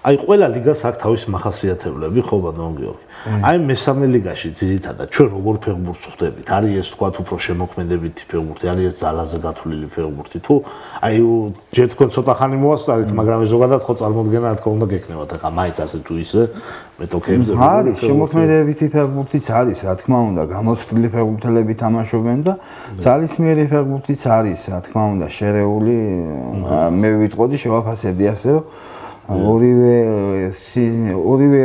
აი ყველა ლიგას აქვს თავისი მახასიათებლები, ხო ბატონო გიორგი. აი მესამე ლიგაში ძირითადად ჩვენ როგორ ფეხბურთს ხვდებით? არის ეს თქვათ უფრო შემოქმედებითი ფეხბურთი, არის ეს ძალაზე გათვლილი ფეხბურთი თუ აი ჯერ თქვენ ცოტა ხანი მოასწარით, მაგრამ ზოგადად ხო წარმოდგენა რა თქმა უნდა გექნებათ ახლა მაინც ასე თუ ისე მეტოქეებზე არის შემოქმედებითი ფეხბურთიც არის, რა თქმა უნდა, გამოცდილი ფეხბურთელები თამაშობენ და ძალისმიერი ფეხბურთიც არის, რა თქმა უნდა, შერეული. მე ვიტყოდი შევაფასებდი ასე რომ ორივე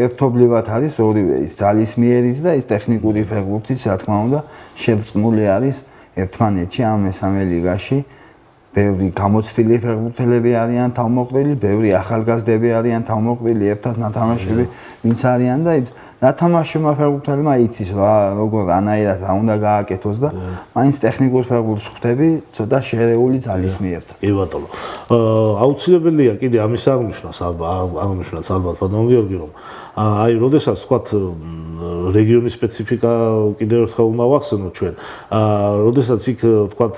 ერთობლივად არის, ორივე ის ძალისმიერიც და ის ტექნიკური ფეხბურთიც, რა თქმა უნდა, შერწყმული არის ერთმანეთში ამ მესამე ლიგაში. ბევრი გამოცდილი ფეხბურთელები არიან თავმოყრილი, ბევრი ახალგაზრდები არიან თავმოყრილი, ერთად ნათამაშები ვინც არიან და ნათამაშებმა ფეხბურთელებმა იცის როგორ რანაირად რა უნდა გააკეთოს და მაინც ტექნიკურ ფეხბურთს ხვდები ცოტა შერეული ძალისმიერთ. კი ბატონო. აუცილებელია კიდე ამის აღნიშვნას ალბათ ბატონო გიორგი რომ აი როდესაც თქვათ რეგიონის სპეციფიკა კიდევ ერთხელ უნდა ვახსენოთ ჩვენ. როდესაც იქ თქვათ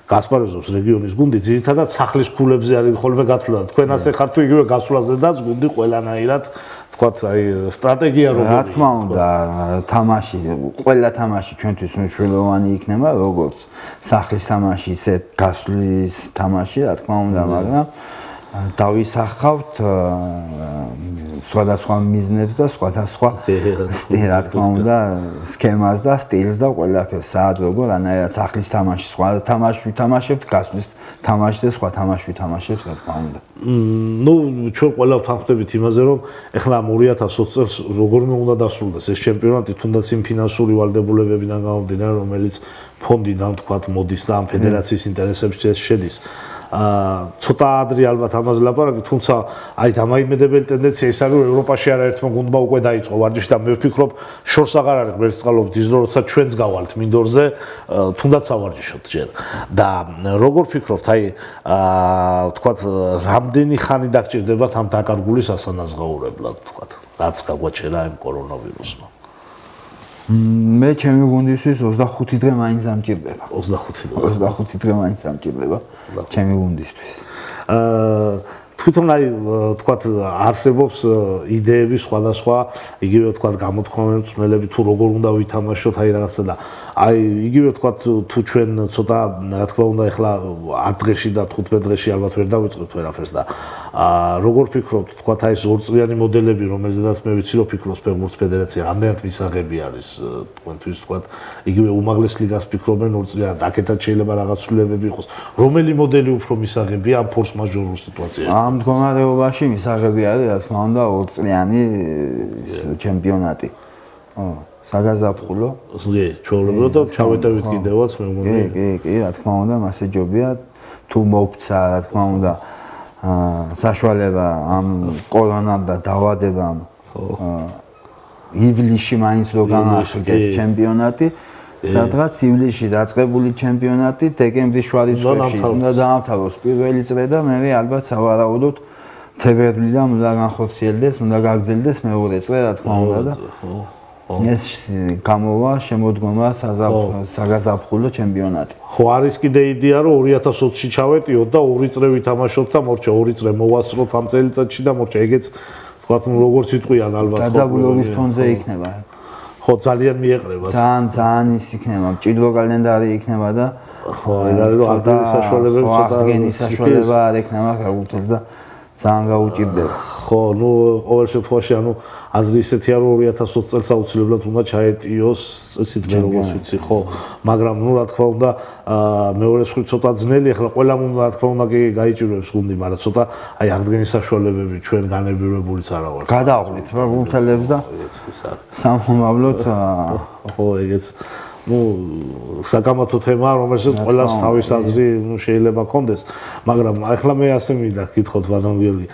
გასპარეზობს რეგიონის გუნდი, ძირითადად სახლის ქულებზე არის ხოლმე გათვლა. თქვენ ასე ხართ თუ იგივე გასვლაზედაც გუნდი ყველანაირად თქვათ აი სტრატეგია როგორია? რა თქმა უნდა, თამაში, ყველა თამაში ჩვენთვის მნიშვნელოვანი იქნება, როგორც სახლის თამაში, ისე გასვლის თამაში, რა თქმა უნდა, მაგრამ დავისახავთ სხვადასხვა მიზნებს და სხვადასხვა რა თქმა უნდა სქემას და სტილს და ყველაფერს საათ როგორ რანაირად სახლის თამაში სხვა თამაში ვითამაშებთ გასვლის თამაში და სხვა თამაში ვითამაშებთ რა თქმა უნდა ნუ ჩვენ ყველა ვთანხმდებით იმაზე რომ ეხლა 2020 წელს როგორმე უნდა დასრულდეს ეს ჩემპიონატი თუნდაც იმ ფინანსური ვალდებულებებიდან გამომდინარე რომელიც ფონდიდან თქვათ მოდის და ამ ფედერაციის ინტერესებში შედის ცოტა ადრე ალბათ ამაზე ლაპარაკი, თუმცა აი დამაიმედებელი ტენდენცია ის არის, რომ ევროპაში არაერთმა გუნდმა უკვე დაიწყო ვარჯიში და მე ვფიქრობ, შორს აღარ არის ღმერთს წყალობით ის დრო, როცა ჩვენც გავალთ მინდორზე, თუნდაც ავარჯიშოთ ჯერ. და როგორ ფიქრობთ, აი თქვათ, რამდენი ხანი დაგჭირდებათ ამ დაკარგული სასანაზღაურებლად, თქვათ, რაც გაგვაჩერა იმ კორონავირუსმა? მე ჩემი გუნდისთვის 25 დღე მაინც დამჭირდება. 25 დღე მაინც დამჭირდება ჩემი გუნდისთვის. თვითონ აი თქვათ არსებობს იდეები სხვადასხვა, იგივე თქვათ გამოთქმელი მწვრთნელები თუ როგორ უნდა ვითამაშოთ აი რაღაცა და აი იგივე თქვათ თუ ჩვენ ცოტა რა თქმა უნდა ეხლა 10 დღეში და 15 დღეში ალბათ ვერ დავიწყებთ ვერაფერს და როგორ ფიქრობთ თქვათ აი ეს ორწლიანი მოდელები რომელზედაც მე ვიცი რომ ფიქრობს ფეხბურთის ფედერაცია რამდენად მისაღები არის თქვენთვის თქვათ იგივე უმაღლეს ლიგას ფიქრობენ ორწლიანად აკეთად შეიძლება რაღაც ცვლილებები იყოს რომელი მოდელი უფრო მისაღებია ამ ფორს მაჟორულ სიტუაციაში ამ მდგომარეობაში მისაღები არის რა თქმა უნდა ორწლიანი ჩემპიონატი საგაზაფხულო კი ჩვეულებრივად და ჩავეტევით კიდევაც მე მგონი კი რა თქმა უნდა მასე ჯობია თუ მოგცა რა თქმა უნდა საშუალება ამ კორონამ და დაავადებამ ივლისში მაინც რო განახორციელდეს ჩემპიონატი სადღაც ივლისში დაწყებული ჩემპიონატი დეკემბრის შუა რიცხვებში უნდა დაამთავროს პირველი წრე და მე ალბათ სავარაუდოდ თებერვლიდან უნდა განხორციელდეს, უნდა გაგრძელდეს მეორე წრე რა თქმა უნდა და ეს გამოვა შემოდგომა საგაზაფხულო ჩემპიონატი. ხო არის კიდე იდეა რომ 2020-ში ჩავეტიოთ და ორი წრე ვითამაშოთ და მორჩა ორი წრე მოვასწროთ ამ წელიწადში და მორჩა ეგეც თქვათ როგორც იტყვიან ალბათ დაძაბულობის ფონზე იქნება. ხო ძალიან მიეყრება. ძალიან ის იქნება, მჭიდრო კალენდარი იქნება და ხო ეგ არის რომ აღდგენის საშუალებები ცოტა აღდგენის საშუალება არ ექნება ფეხბურთელს და ძალიან გაუჭირდება. ხო, ნუ ყოველ შემთხვევაში ანუ აზრი ისეთია რომ 2020 წელს აუცილებლად უნდა ჩაეტიოს ისეთ მე როგორც ვიცი, ხო, მაგრამ ნუ რა თქმა უნდა მეორე სხვი ცოტა ძნელი, ახლა ყველამ უნდა რა თქმა უნდა კი გაიჭირვებს გუნდი, მაგრამ ცოტა აი აღდგენის საშუალებები ჩვენ განებივრებულიც არა ვარ. გადაავლით ფეხბურთელებს და ეს არის. სამომავლოდ ხო, ეგეც ну საკამათო თემაა რომელსაც ყველას თავის აზრი შეიძლება კონდეს მაგრამ ახლა მე ასე მინდა გითხოთ ბატონ გიორგი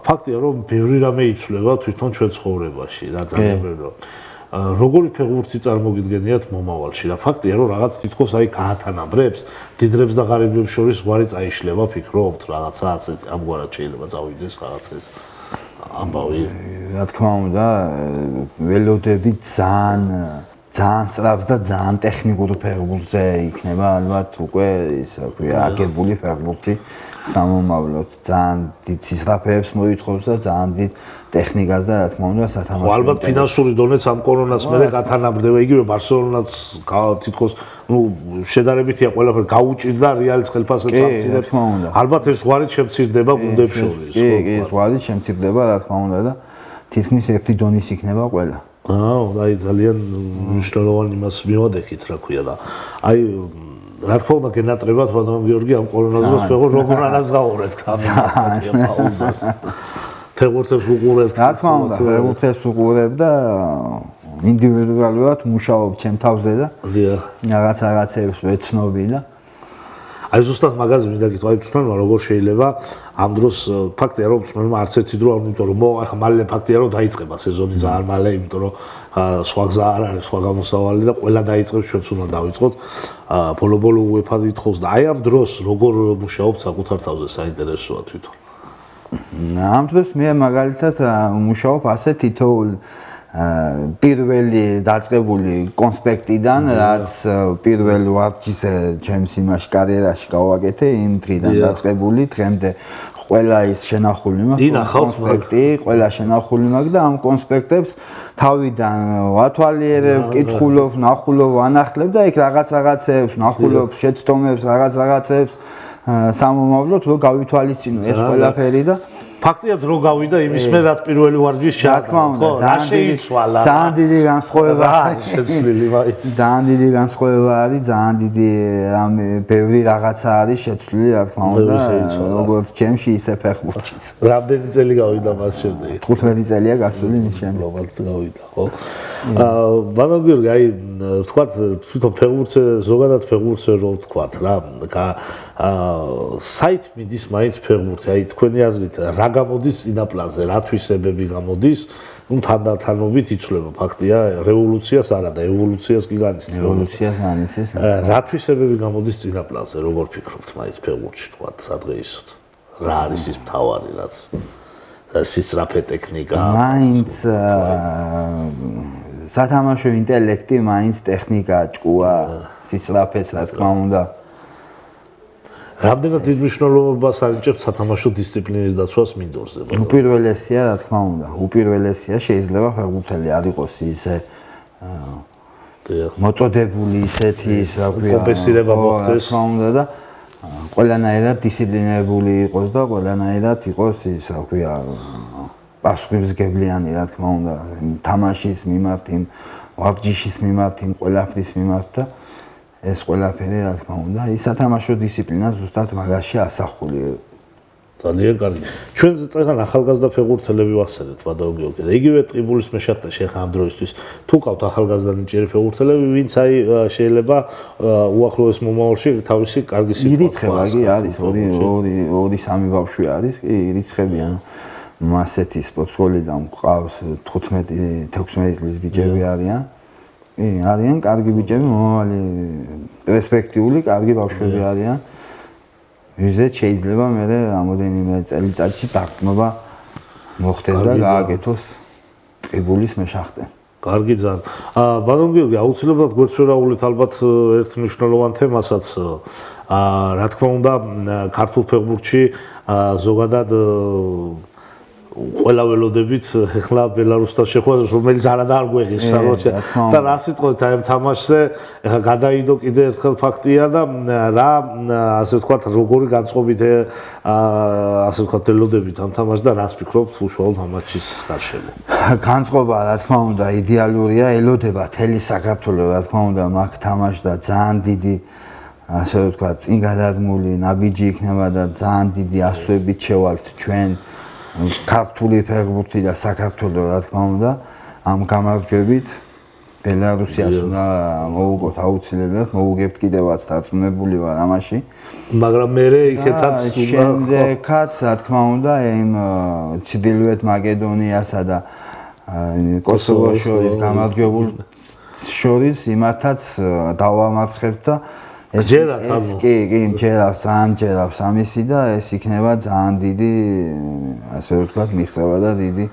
ფაქტია რომ ბევრი რამე იცვლება თვითონ ჩვენ ცხოვრებაში რა ძალიან ბევრი როგორი ფეხბურთი წარმოგიდგენიათ მომავალში რა ფაქტია რომ რაღაც თითქოს აი გაათანაბრებს დიდრებს და ღარიბებს შორის ზღვარი წაიშლება ფიქრობთ რაღაცა ასეთი ამგვარად შეიძლება წავიდეს რაღაცა ეს ამბავი რა თქმა უნდა ველოდები ძალიან ძალიან სწრაფს და ძალიან ტექნიკურ ფეხბურთზე იქნება ალბათ უკვე ისე ვქვია აგებული ფეხბურთი სამომავლოდ ძალიან დიდ სისწრაფეებს მოითხოვს და ძალიან დიდ ტექნიკას და რა თქმა უნდა სათამაშო ალბათ ფინანსური დონეც ამ კორონას მერე გათანაბრდება იგივე ბარსელონაც თითქოს შედარებითია ყველაფერი გაუჭირდა რეალის ხელფასებს ამცირებს ალბათ ეს ზღვარი შემცირდება გუნდებს შორის კი ზღვარი შემცირდება რა თქმა უნდა და თითქმის ერთი დონის იქნება ყველა აი ძალიან მნიშვნელოვანი იმას მივადექით რა ქვია და აი რა თქმა უნდა გენატრებათ ბატონო გიორგი ამ კორონაზე ფეხბურთს როგორ ანაზღაურებთ ამ პაუზას ფეხბურთებს უყურებთ რა თქმა უნდა ფეხბურთებს უყურებ და ინდივიდუალურად მუშაობ ჩემ თავზე და რაღაცებს ვეცნობი და აი ზუსტად მაგაზე მინდა გითხრა, აი მწვრთნელმა როგორ შეიძლება ამ დროს ფაქტია რომ მწვრთნელმა არც ერთი დრო არ იმიტომ რომ ახლა მალე ფაქტია რომ დაიწყება სეზონი ძალიან მალე, იმიტომ რომ სხვა გზა არ არის, სხვა გამოსავალი და ყველა დაიწყებს, ჩვენც უნდა დავიწყოთ. ბოლო-ბოლო UEFA ითხოვს და აი ამ დროს როგორ მუშაობთ საკუთარ თავზე საინტერესოა თვითონ. ამ დროს მე მაგალითად მუშაობ ასე თითოეულ პირველი დაწყებული კონსპექტიდან რაც პირველ ვარჯიშზე ჩემს იმაში კარიერაში გავაკეთე იმ დღიდან დაწყებული დღემდე ყველა ის შენახული მაქვს კონსპექტი ყველა შენახული მაქვს და ამ კონსპექტებს თავიდან ვათვალიერებ, ვკითხულობ, ნახულობ, ვანახლებ და იქ რაღაცებს ნახულობ, შეცდომებს, რაღაცებს სამომავლოდ რო გავითვალისწინო ეს ყველაფერი და ფაქტია დრო გავიდა იმის მე რაც პირველი ვარჯიში რა თქმა უნდა ძალიან დიდი განსხვავება შეცვლილი მაინც ძალიან დიდი განსხვავება არის ძალიან დიდი რამე ბევრი რაღაცა არის შეცვლილი რა თქმა უნდა როგორც ჩემში ისე ფეხბურთშიც რამდენი წელი გავიდა მას შემდეგ 15 წელია გასული მის შემდეგ გლობალს გავიდა ხო ბატონო გიორგი აი ვთქვათ თვითონ ფეხბურთზე ზოგადად ფეხბურთზე რო ვთქვათ რა საით მიდის მაინც ფეხბურთი აი თქვენი აზრით რა გამოდის წინაპლანზე რა თვისებები გამოდის ну თანდათანობით იცვლება ფაქტია რევოლუციას არა და ევოლუციას კი განიცდის რევოლუციას განიცდის რა თვისებები გამოდის წინაპლანზე როგორ ფიქრობთ მაინც ფეხბურთში თქვათ სადღეისოდ რა არის ის მთავარი რაც სისწრაფე ტექნიკა მაინც სათამაშო ინტელექტი მაინც ტექნიკა ჭკუა სისწრაფეც რა თქმა უნდა რამდენად დიდ მნიშვნელობას ანიჭებს სათამაშო დისციპლინის დაცვას მინდორზე? უპირველესია, რა თქმა უნდა, უპირველესია შეიძლება ფეხბურთელი არ იყოს ისე მოწოდებული ისეთი, რა ქვია, კომპენსირება მოხდეს. რა თქმა უნდა და ყველანაირად დისციპლინებული იყოს და ყველანაირად იყოს ის, რა ქვია, პასუხისმგებლიანი, რა თქმა უნდა, თამაშის მიმართ, იმ ვარჯიშის მიმართ, იმ ყველაფრის მიმართ და ეს ყველაფერი რა თქმა უნდა ის სათამაშო დისციპლინა ზუსტად მაგაში ასახული ძალიან კარგი ჩვენ წეგან ახალგაზრდა ფეხბურთელები ვახსენეთ ბატონო გიორგი და იგივე ტყიბულის მეშახტე შეხა ამ დროისთვის თუ ყავთ ახალგაზრდა ნიჭიერი ფეხბურთელები ვინც აი შეიძლება უახლოეს მომავალში თავისი კარგი სიტყვა ირიცხება კი არის 2-3 ბავშვი არის კი ირიცხებიან მასეთი სპორტსკოლიდან მყავს 15-16 წლის ბიჭები არიან არიან კარგი ბიჭები, მომავალი პერსპექტიული კარგი ბავშვები არიან. ვიზეთ შეიძლება მე რამოდენიმე წელიწადში დაგკმობა მოხდეს და გააკეთოს ტყიბულის მეშახტე. კარგი ძალიან. ბატონო გიორგი, აუცილებლად გვერდშორაულით ალბათ ერთ მნიშვნელოვან თემასაც რა თქმა უნდა ქართულ ფეხბურთში ზოგადად ყველა ველოდებით ეხლა ბელარუსთან შეხვედრას რომელიც არადა არ გვეღირსა და რა სიტყვით აი ამ თამაშზე ეხლა გადაიდო კიდე ერთხელ ფაქტია და რა ასე ვთქვათ როგორი განწყობით ასე ვთქვათ ველოდებით ამ თამაშს და რას ფიქრობთ უშუალოდ ამ მატჩის გარშემო განწყობა რა თქმა უნდა იდეალურია ელოდება თელი საქართველო რა თქმა უნდა მაგ თამაშს და ძალიან დიდი ასე ვთქვათ წინ გადადგმული ნაბიჯი იქნება და ძალიან დიდი ასოებით შევალთ ჩვენ ქართული ფეხბურთი და საქართველო რა თქმა უნდა ამ გამარჯვებით ბელარუსიას უნდა მოვუგოთ აუცილებლად მოვუგებთ კიდევაც დარწმუნებული ვარ ამაში მაგრამ მე იქეთაც შემდეგაც რა თქმა უნდა იმ ჩრდილოეთ მაკედონიასა და კოსოვოს შორის გამარჯვებულ შორის იმათაც დავამარცხებთ და ჯერათ ანუ კი ჯერავს ამჯერავს ამისი და ეს იქნება ძალიან დიდი ასე ვთქვათ მიღწევა და დიდი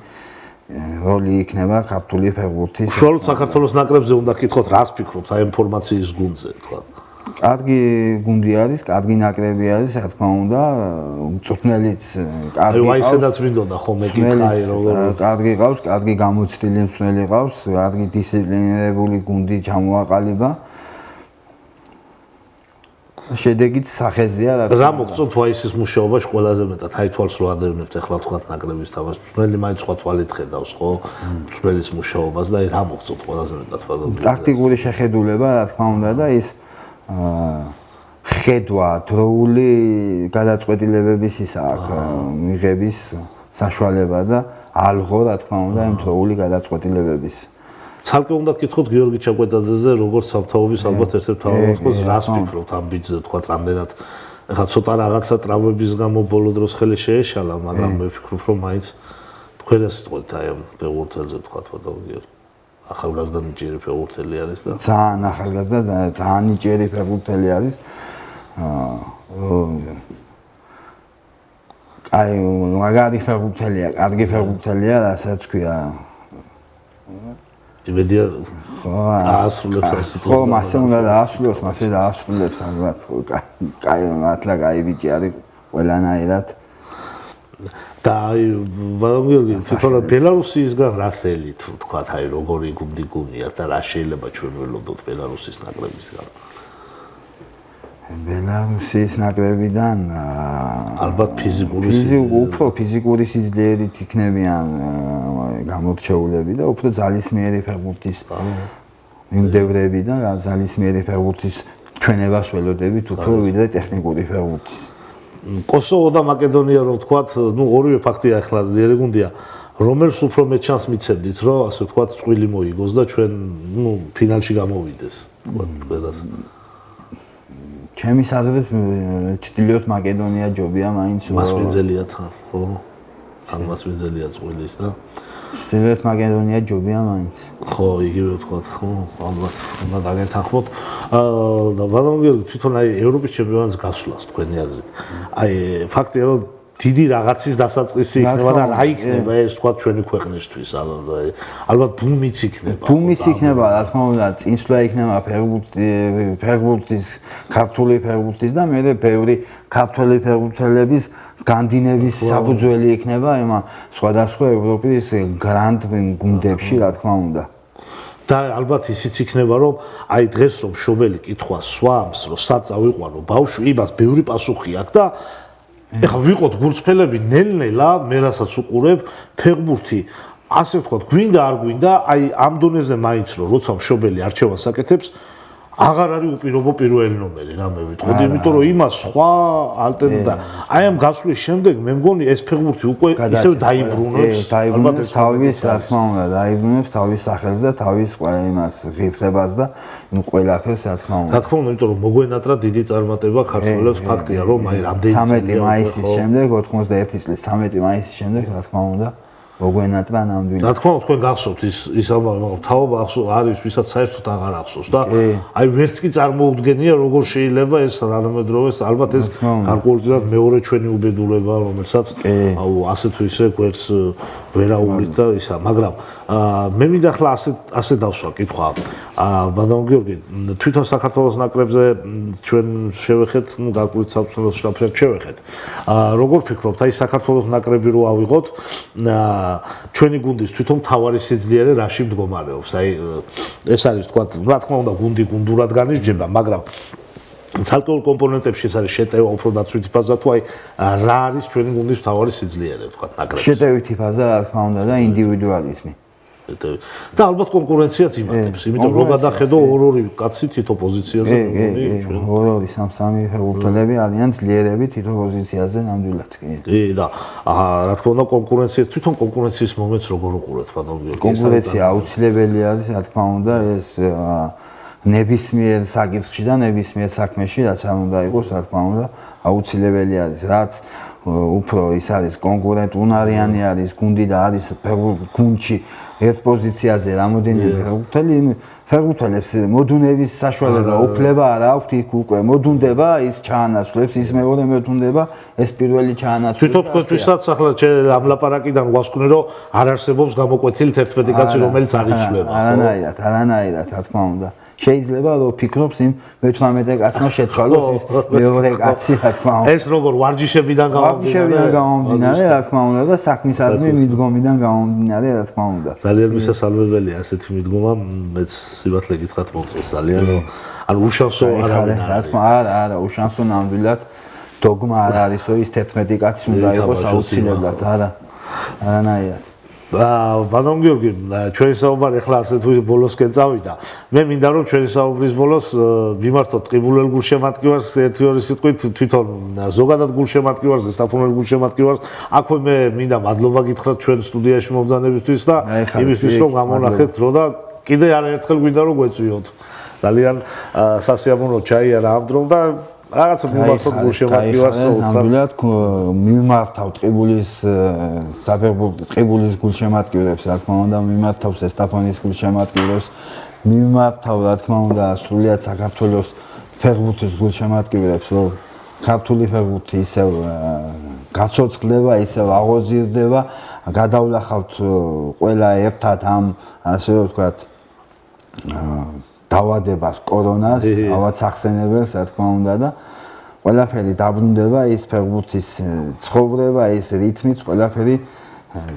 როლი იქნება ქართული ფეხბურთის. უშუალოდ საქართველოს ნაკრებზე უნდა გითხოთ, რას ფიქრობთ აი ინფორმაციის გუნდზე, თქვა. კარგი გუნდი არის, კარგი ნაკრები არის, რა თქმა უნდა, მწვრთნელიც კარგი აი ესედაც მინდოდა ხოლმე კითხაი როგორ კარგი ყავს, კარგი გამოცდილი მწვრთნელი ყავს, კარგი დისციპლინირებული გუნდი ჩამოაყალიბა. შედეგიც სახეზეა რა მოგწონთ ვაისის მუშაობაში ყველაზე მეტად აი თვალს რო ადევნებთ ახლა თქვა ნაკრების თამაშს მწვრთნელი მაინც სხვა თვალით ხედავს ხო მწვრთნელის მუშაობას და აი რა მოგწონთ ყველაზე მეტად ტაქტიკური შეხედულება რა თქმა უნდა და ის ხედვა დროული გადაწყვეტილებების ის აქ მიღების საშუალება და ალღო რა თქმა უნდა იმ დროული გადაწყვეტილებების ცალკე უნდა გითხოთ გიორგი ჩაკვეტაძეზე როგორც სამთავრობის ალბათ ერთ-ერთ თავმოყრას რას ფიქრობთ ამ ბიძზე თქვა რამდენად ეხლა ცოტა რაღაცა ტრავმების გამო ბოლო დროს ხელი შეეშალა მაგრამ მე ვფიქრობ რომ მაინც თქვენ ეს სიტყვით აი ამ ფეხბურთელზე თქვა გიორგი ახალგაზრდა ნიჭიერი ფეხბურთელი არის და ძალიან ახალგაზრდა ძალიან ნიჭიერი ფეხბურთელი არის აი მაგარი ფეხბურთელია კარგი ფეხბურთელია რასაც ქვია იმედია აასრულებს ეს ხო მასე უნდა დაასრულოს მასე დაასრულებს ალბათ კაი მართლა კაი ბიჭი არის ყველანაირად და აი ვაგიორგი თვითონ ბელარუსისგან რას ელით თქვა აი როგორი გუნდი გუნია და რა შეიძლება ჩვენ ველოდოთ ბელარუსის ნაკრებისგან ბელარუსის ნაკრებიდან ალბათ უფრო ფიზიკური სიძლიერით იქნებიან გამორჩეულები და უფრო ძალისმიერი ფეხბურთის მიმდევრები და ძალისმიერი ფეხბურთის ჩვენებას ველოდებით უფრო ვიდრე ტექნიკური ფეხბურთის კოსოვო და მაკედონია რომ ვთქვათ, ნუ ორივე ფაქტია ახლა ძლიერი გუნდია, რომელს უფრო მეტ შანსს მიცემდით, რომ ასე ვთქვათ, წყვილი მოიგოს და ჩვენ, ნუ, ფინალში გამოვიდეს, ვთქვათ, ყველას. ჩემი აზრით, ჩრდილოეთ მაკედონია ჯობია მაინც მასპინძელია თან, ხო? თან მასპინძელია წვილის და ჩრდილოეთ მაკედონია ჯობია მაინც. ხო, იგივე ვთქვათ, ხო, ალბათ, უნდა დაგეთანხმოთ. და ვაგონი თვითონ აი ევროპის ჩემპიონატს გასვლას თქვენი აზრით. აი ფაქტია რომ დიდი რაღაცის დასაწყისი იქნება და რა იქნება ეს თქვათ ჩვენი ქვეყნისთვის, ალბათ ბუმიც იქნება. ბუმიც იქნება, რა თქმა უნდა, წინსვლა იქნება ფეხბურთის, ქართული ფეხბურთის და მე ბევრი ქართველი ფეხბურთელების განდინების საფუძველი იქნება იმ სხვადასხვა ევროპის გრანდ გუნდებში, რა თქმა უნდა. და ალბათ ისიც იქნება რომ აი დღეს რომ შობელი კითხვა სვამს რომ სად წავიყვანო ბავშვი იმას ბევრი პასუხი აქვს და ეხლა ვიყოთ გულწრფელები ნელ-ნელა მე რასაც უყურებ ფეხბურთი ასე ვთქვათ გვინდა არ გვინდა აი ამ დონეზე მაინც რომ როცა მშობელი არჩევანს აკეთებს აღარ არის უპირობო პირველი ნომერი რა მე ვიტყოდი იმიტომ რომ იმას სხვა ალტერნატივა აი ამ გასვლის შემდეგ მე მგონი ეს ფეხბურთი უკვე ისევ დაიბრუნებს დაიბრუნებს თავის რა თქმა უნდა დაიბრუნებს თავის სახელს და თავის იმას ღირსებას და ყველაფერს რა თქმა უნდა რა თქმა უნდა იმიტომ რომ მოგვენატრა დიდი წარმატება ქართველებს ფაქტია რომ აი რამდენი 13 მაისის შემდეგ 91 წლის 13 მაისის შემდეგ რა თქმა უნდა მოგვენატრა ნამდვილად. რა თქმა უნდა, თქვენ გახსოვთ ის ამბავი, თაობა არის, ვისაც საერთოდ აღარ ახსოვს და აი ვერც კი წარმოუდგენია, როგორ შეიძლება ეს რანამედროვეს, ალბათ ეს გარკვეულწილად მეორე ჩვენი უბედურება, რომელსაც აუ ასე თუ ისე გვერდს ვერაუვლით და ისა, მაგრამ მე მინდა ახლა ასე დავსვა კითხვა. ბატონ გიორგი, თვითონ საქართველოს ნაკრებზე ჩვენ შევეხეთ, ნუ გარკვეულწილად საფრთხეს შტაბს შევეხეთ. როგორ ფიქრობთ, აი საქართველოს ნაკრები რო ავიღოთ, ჩვენი გუნდის თვითონ თავარი სიძლიერე რაში მდგომარეობს? აი ეს არის თქვა, რა თქმა უნდა, გუნდი გუნდურად განისჯება, მაგრამ ცალკეულ კომპონენტებში ეს არის შეტევა უფრო დაცვითი ფაზა თუ აი რა არის ჩვენი გუნდის თავარი სიძლიერე, თქვა, ნაკრებში? შეტევითი ფაზა, რა თქმა უნდა, და ინდივიდუალიზმი. და ალბათ კონკურენციაც იმატებს, იმიტომ რომ გადახედო ორ-ორი კაცი თითო პოზიციაზე გუნდი ჩვენ ორ-ორი სამ-სამი ფეხბურთელები არიან ძლიერები თითო პოზიციაზე ნამდვილად. კი და რა თქმა უნდა კონკურენციას თვითონ კონკურენციის მომენტს როგორ უყურებთ ბატონ გიორგი? კონკურენცია აუცილებელი არის, რა თქმა უნდა, ეს ნებისმიერ საკითხში და ნებისმიერ საქმეში რაც არ უნდა იყოს, რა თქმა უნდა, აუცილებელი არის, რაც უფრო ის არის კონკურენტ უნარიანი არის გუნდი და არის გუნდში ერთ პოზიციაზე რამოდენიმე ფეხბურთელი ფეხბურთელებს მოდუნების საშუალება უფლება არ აქვთ იქ უკვე მოდუნდება ის ჩაანაცვლებს ის მეორე მოდუნდება ეს პირველი ჩაანაცვლებს თვითონ თქვენთვისაც ახლა ამ ლაპარაკიდან გვასკვნე რომ არ არსებობს გამოკვეთილი 11 კაცი რომელიც არ იცვლება არანაირად რა თქმა უნდა შეიძლება რომ ფიქრობს იმ მე-18 კაცმა შეცვალოს ის მეორე კაცი რა თქმა უნდა ეს როგორ ვარჯიშებიდან გამომდინარე რა თქმა უნდა და საქმისადმი მიდგომიდან გამომდინარე რა თქმა უნდა ძალიან მისასალმებელია ასეთი მიდგომა მეც სიბათლე გითხრათ მომწონს ძალიან რომ ანუ უშანსო არავინ რა თქმა არა უშანსო ნამდვილად დოგმა არ არის რომ ის 11 კაცი უნდა იყოს აუცილებლად არანაირად ბატონ გიორგი, ჩვენი საუბარი ახლა ასეთ ბოლოსკენ წავიდა. მე მინდა რომ ჩვენი საუბრის ბოლოს მიმართოთ ტყიბულელ გულშემატკივარს ერთი-ორი სიტყვით თვითონ ზოგადად გულშემატკივარზე, სტაფონელ გულშემატკივარს. აქვე მე მინდა მადლობა გითხრათ ჩვენ სტუდიაში მომბრძანებისთვის და იმისთვის რომ გამონახეთ დრო და კიდე არაერთხელ გვინდა რომ გვეწვიოთ. ძალიან სასიამოვნო ჩაიარა ამ დრო და რაღაცა მიმართოთ გულშემატკივარს ნამდვილად მიმართავ ტყიბულის საფეხბურთო ტყიბულის გულშემატკივრებს რა თქმა უნდა მიმართავს სტაფონის გულშემატკივრებს მიმართავ რა თქმა უნდა სრულიად საქართველოს ფეხბურთის გულშემატკივრებს რომ ქართული ფეხბურთი ისევ გაცოცხლდება ისევ აღორძინდება გადავლახავთ ყველა ერთად ამ ასე ვთქვათ დავადებას კორონას, ავად სახსენებელს, რა თქმა უნდა და ყველაფერი დაბრუნდება ის ფეხბურთის ცხოვრება, ის რითმიც, ყველაფერი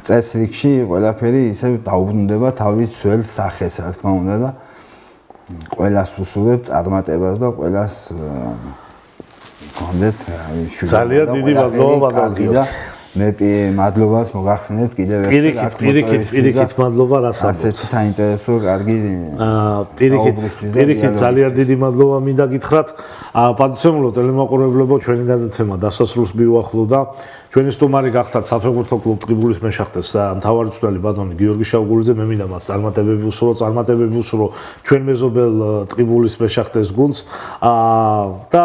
წესრიგში, ყველაფერი ისე დაუბრუნდება თავის ძველ სახეს, რა თქმა უნდა და ყველას უსურვებ წარმატებას და ყველას გონდეთ ძალიან დიდი მადლობა და მე მადლობას მოგახსენებთ კიდევ ერთხელ პირიქით მადლობა რასაც ასეთი საინტერესო კარგი პირიქით ძალიან დიდი მადლობა მინდა გითხრათ პატივცემულო ტელემაყურებლებო ჩვენი გადაცემა დასასრულს მიუახლოვდა ჩვენი სტუმარი გახდათ საფეხბურთო კლუბ ტყიბულის მეშახტეს მთავარი მწვრთნელი ბატონი გიორგი შავგულიძე მე მინდა მას წარმატებები უსურო ჩვენ მეზობელ ტყიბულის მეშახტეს გუნდს და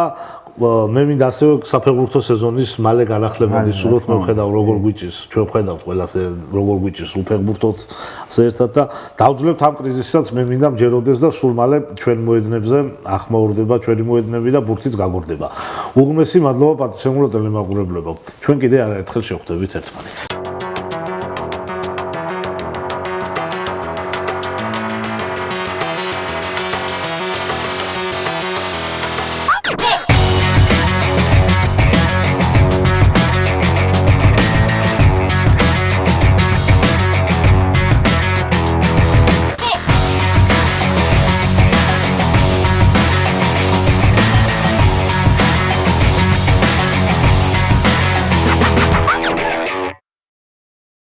მე მინდა ასევე საფეხბურთო სეზონის მალე განახლება მისურვოთ მე ვხედავ როგორ გვიჭირს ჩვენ ვხედავთ ყველას როგორ გვიჭირს უფეხბურთოთ ასე ერთად და დავძლებთ ამ კრიზისსაც მე მინდა მჯეროდეს და სულ მალე ჩვენ მოედნებზე ახმაურდება ჩვენი მოედნები და ბურთიც გაგორდება უღმესი მადლობა პატივცემულო ტელემაყურებლებო ჩვენ კიდე არაერთხელ შევხვდებით ერთმანეთს